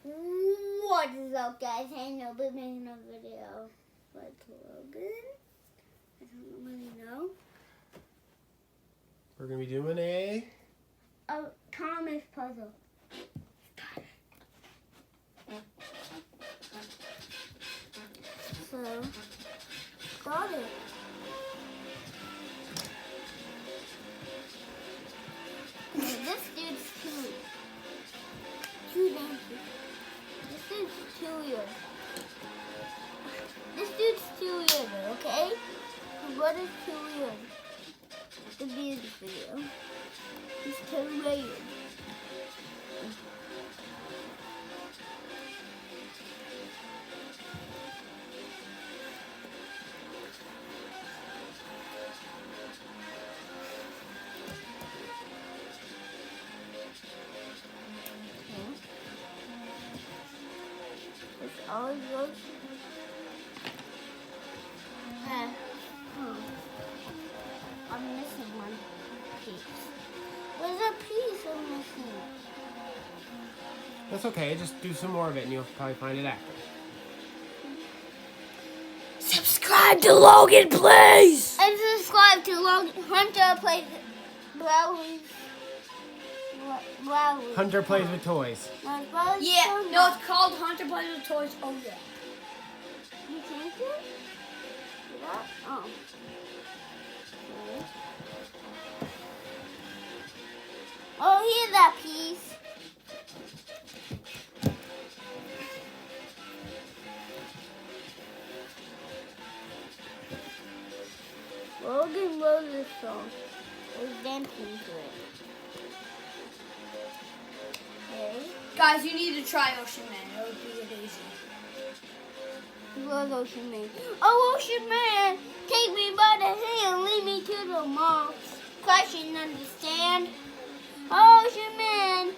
What is up, guys? I know we're making a video with Logan. I don't really know. We're going to be doing a Thomas puzzle. So, got it. This dude's too nasty. This dude's too weird. This dude's too weird, okay? What is too weird? The music video. He's too weird. It's all yours. I'm missing one piece. Where's a piece I'm missing? That's okay, just do some more of it and you'll probably find it after. Subscribe to Logan, please! And subscribe to Logan. Hunter Playz. Hunter Plays with Toys. Yeah, no, it's called Hunter Playz with Toys. Oh, yeah. You changed it? Yeah? Oh. Okay. Oh, here's that piece. Logan loves this song. He's dancing to it. Okay. Guys, you need to try Ocean Man. It would be amazing. He loves Ocean Man. Oh, Ocean Man, take me by the hand, lead me to the mall. Question, understand? Ocean Man,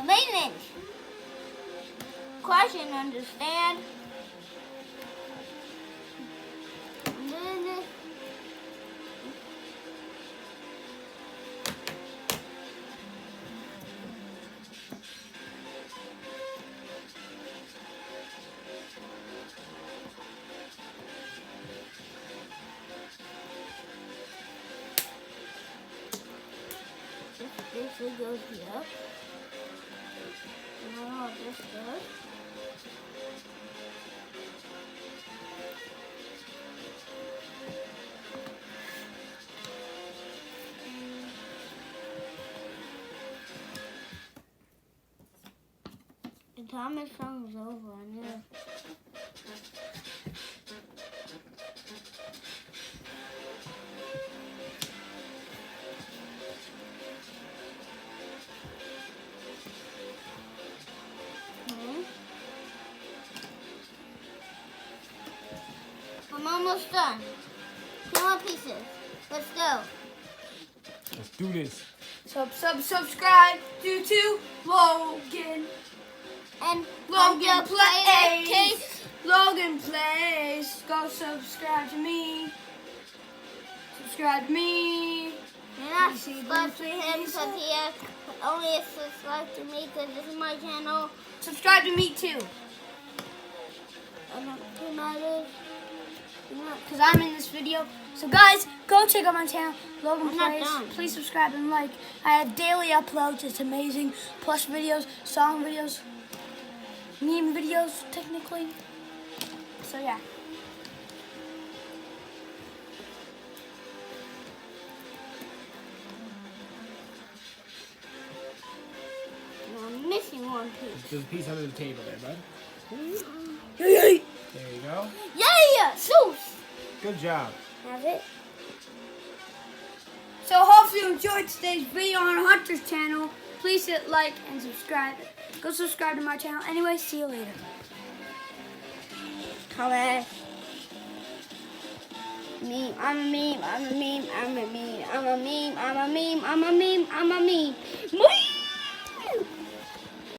maintenance. Question, understand? This will go here. And I don't know what this does. The Thomas song is over. I knew. I'm almost done. 2 more pieces. Let's go. Let's do this. Subscribe to Logan. And Logan Playz. Playz. Logan Playz. Go subscribe to me. Subscribe to me. You're not subscribed to him because he has only subscribed to me because this is my channel. Subscribe to me too. I don't do matters. Because I'm in this video. So guys, go check out my channel, Logan I'm not Playz. done. Please subscribe and like. I have daily uploads. It's amazing. Plus videos, song videos, meme videos, technically. So yeah. I'm missing one piece. There's a piece under the table there, bud. Yay! There you go. Yeah, so Good job. have it. So hopefully you enjoyed today's video on Hunter's channel. Please hit like and subscribe. Go subscribe to my channel. Anyway, see you later. Comment. Meme. I'm a meme. I'm a meme. I'm a meme. I'm a meme. I'm a meme. I'm a meme. I'm a meme. Meme.